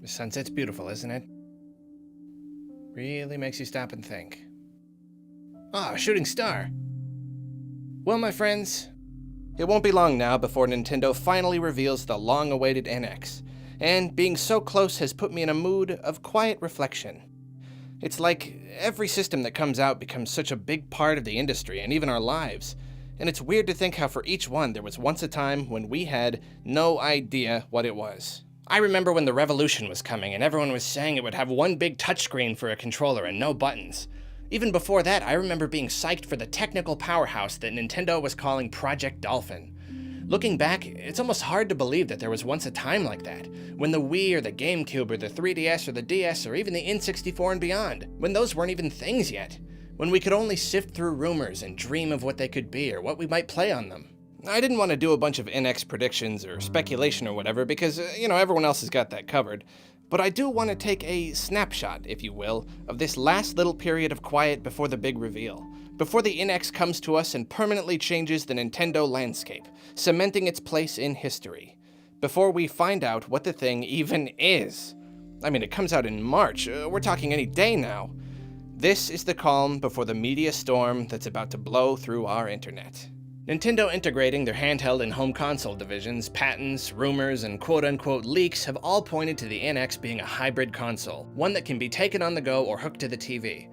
The sunset's beautiful, isn't it? Really makes you stop and think. Ah, a shooting star! Well, my friends, it won't be long now before Nintendo finally reveals the long-awaited NX, and being so close has put me in a mood of quiet reflection. It's like every system that comes out becomes such a big part of the industry and even our lives, and it's weird to think how for each one there was once a time when we had no idea what it was. I remember when the revolution was coming and everyone was saying it would have one big touchscreen for a controller and no buttons. Even before that, I remember being psyched for the technical powerhouse that Nintendo was calling Project Dolphin. Looking back, it's almost hard to believe that there was once a time like that, when the Wii or the GameCube or the 3DS or the DS or even the N64 and beyond, when those weren't even things yet, when we could only sift through rumors and dream of what they could be or what we might play on them. I didn't want to do a bunch of NX predictions or speculation or whatever because, everyone else has got that covered. But I do want to take a snapshot, if you will, of this last little period of quiet before the big reveal. Before the NX comes to us and permanently changes the Nintendo landscape, cementing its place in history. Before we find out what the thing even is. I mean, it comes out in March. We're talking any day now. This is the calm before the media storm that's about to blow through our internet. Nintendo integrating their handheld and home console divisions, patents, rumors, and quote-unquote leaks have all pointed to the NX being a hybrid console, one that can be taken on the go or hooked to the TV.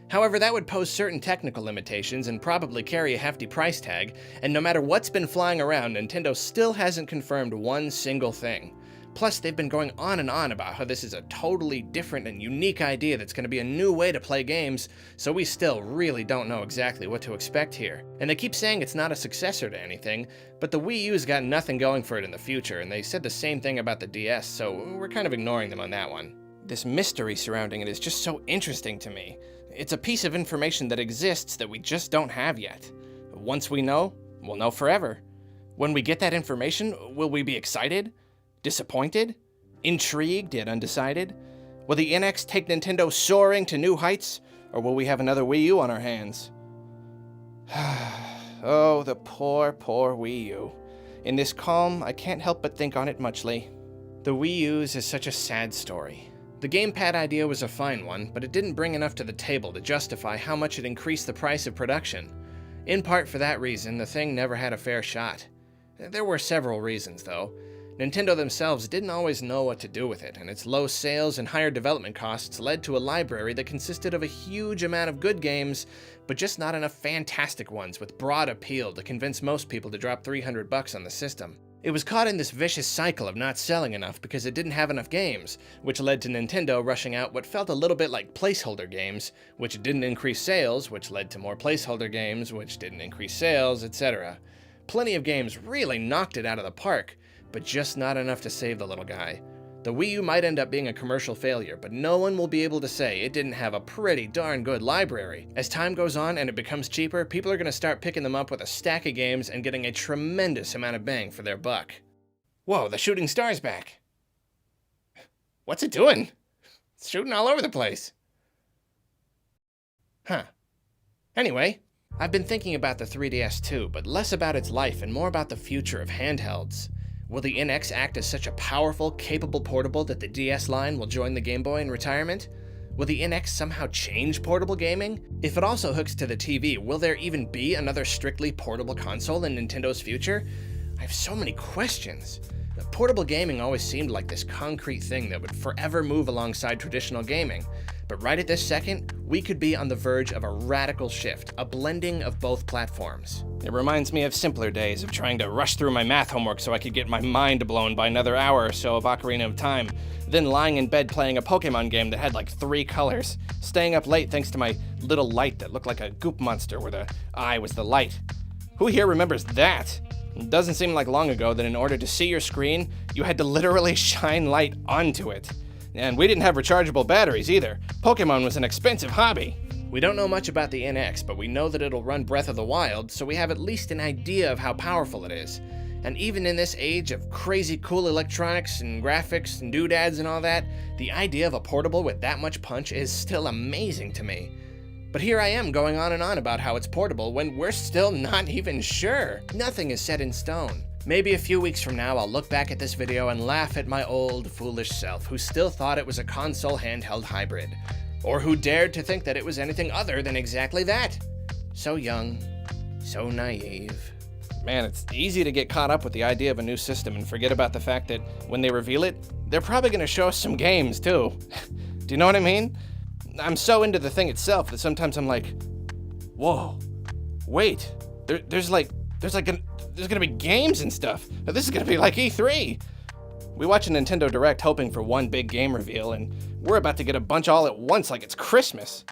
However, that would pose certain technical limitations and probably carry a hefty price tag, and no matter what's been flying around, Nintendo still hasn't confirmed one single thing. Plus, they've been going on and on about how this is a totally different and unique idea that's going to be a new way to play games, so we still really don't know exactly what to expect here. And they keep saying it's not a successor to anything, but the Wii U's got nothing going for it in the future, and they said the same thing about the DS, so we're kind of ignoring them on that one. This mystery surrounding it is just so interesting to me. It's a piece of information that exists that we just don't have yet. Once we know, we'll know forever. When we get that information, will we be excited? Disappointed? Intrigued yet undecided? Will the NX take Nintendo soaring to new heights, or will we have another Wii U on our hands? Oh, the poor, poor Wii U. In this calm, I can't help but think on it muchly. The Wii U's is such a sad story. The gamepad idea was a fine one, but it didn't bring enough to the table to justify how much it increased the price of production. In part for that reason, the thing never had a fair shot. There were several reasons, though. Nintendo themselves didn't always know what to do with it, and its low sales and higher development costs led to a library that consisted of a huge amount of good games, but just not enough fantastic ones with broad appeal to convince most people to drop $300 on the system. It was caught in this vicious cycle of not selling enough because it didn't have enough games, which led to Nintendo rushing out what felt a little bit like placeholder games, which didn't increase sales, which led to more placeholder games, which didn't increase sales, etc. Plenty of games really knocked it out of the park, but just not enough to save the little guy. The Wii U might end up being a commercial failure, but no one will be able to say it didn't have a pretty darn good library. As time goes on and it becomes cheaper, people are going to start picking them up with a stack of games and getting a tremendous amount of bang for their buck. Whoa, the shooting star's back. What's it doing? It's shooting all over the place. Huh. Anyway, I've been thinking about the 3DS too, but less about its life and more about the future of handhelds. Will the NX act as such a powerful, capable portable that the DS line will join the Game Boy in retirement? Will the NX somehow change portable gaming? If it also hooks to the TV, will there even be another strictly portable console in Nintendo's future? I have so many questions. Portable gaming always seemed like this concrete thing that would forever move alongside traditional gaming. But right at this second, we could be on the verge of a radical shift, a blending of both platforms. It reminds me of simpler days of trying to rush through my math homework so I could get my mind blown by another hour or so of Ocarina of Time, then lying in bed playing a Pokemon game that had like 3 colors, staying up late thanks to my little light that looked like a goop monster where the eye was the light. Who here remembers that? It doesn't seem like long ago that in order to see your screen, you had to literally shine light onto it. And we didn't have rechargeable batteries either. Pokemon was an expensive hobby. We don't know much about the NX, but we know that it'll run Breath of the Wild, so we have at least an idea of how powerful it is. And even in this age of crazy cool electronics and graphics and doodads and all that, the idea of a portable with that much punch is still amazing to me. But here I am going on and on about how it's portable when we're still not even sure. Nothing is set in stone. Maybe a few weeks from now, I'll look back at this video and laugh at my old, foolish self who still thought it was a console handheld hybrid, or who dared to think that it was anything other than exactly that. So young, so naive. Man, it's easy to get caught up with the idea of a new system and forget about the fact that when they reveal it, they're probably going to show us some games too. Do you know what I mean? I'm so into the thing itself that sometimes I'm like, whoa, wait, there's gonna be games and stuff. Now, this is gonna be like E3. We watch a Nintendo Direct hoping for one big game reveal, and we're about to get a bunch all at once like it's Christmas.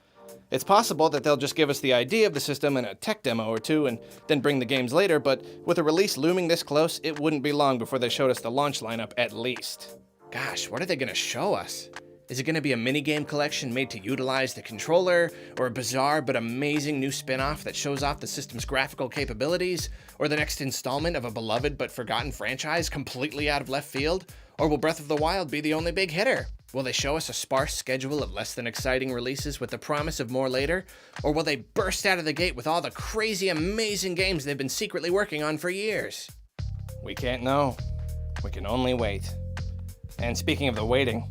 It's possible that they'll just give us the idea of the system and a tech demo or two and then bring the games later, but with a release looming this close, it wouldn't be long before they showed us the launch lineup at least. Gosh, what are they gonna show us? Is it going to be a minigame collection made to utilize the controller, or a bizarre but amazing new spin-off that shows off the system's graphical capabilities, or the next installment of a beloved but forgotten franchise completely out of left field? Or will Breath of the Wild be the only big hitter? Will they show us a sparse schedule of less than exciting releases with the promise of more later? Or will they burst out of the gate with all the crazy, amazing games they've been secretly working on for years? We can't know. We can only wait. And speaking of the waiting,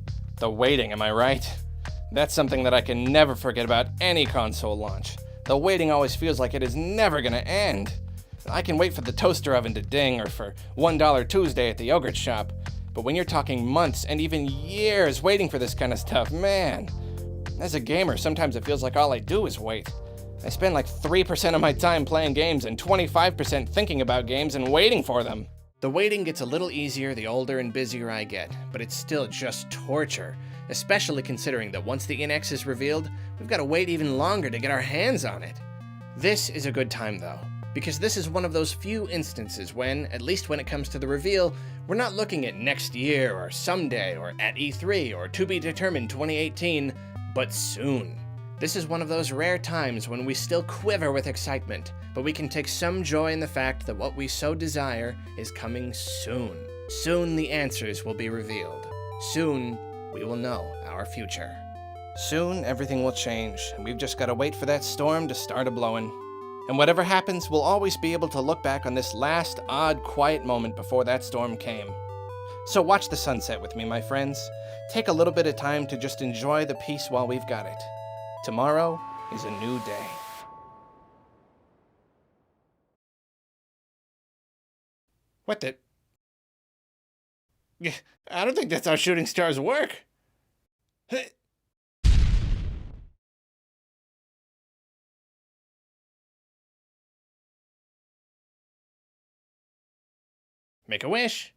am I right? That's something that I can never forget about any console launch. The waiting always feels like it is never gonna end. I can wait for the toaster oven to ding or for $1 Tuesday at the yogurt shop, but when you're talking months and even years waiting for this kind of stuff, man. As a gamer, sometimes it feels like all I do is wait. I spend like 3% of my time playing games and 25% thinking about games and waiting for them. The waiting gets a little easier the older and busier I get, but it's still just torture, especially considering that once the NX is revealed, we've got to wait even longer to get our hands on it. This is a good time though, because this is one of those few instances when, at least when it comes to the reveal, we're not looking at next year or someday or at E3 or to be determined 2018, but soon. This is one of those rare times when we still quiver with excitement, but we can take some joy in the fact that what we so desire is coming soon. Soon the answers will be revealed. Soon we will know our future. Soon everything will change, and we've just got to wait for that storm to start a-blowing. And whatever happens, we'll always be able to look back on this last odd, quiet moment before that storm came. So watch the sunset with me, my friends. Take a little bit of time to just enjoy the peace while we've got it. Tomorrow is a new day. What the? I don't think that's how shooting stars work. Make a wish.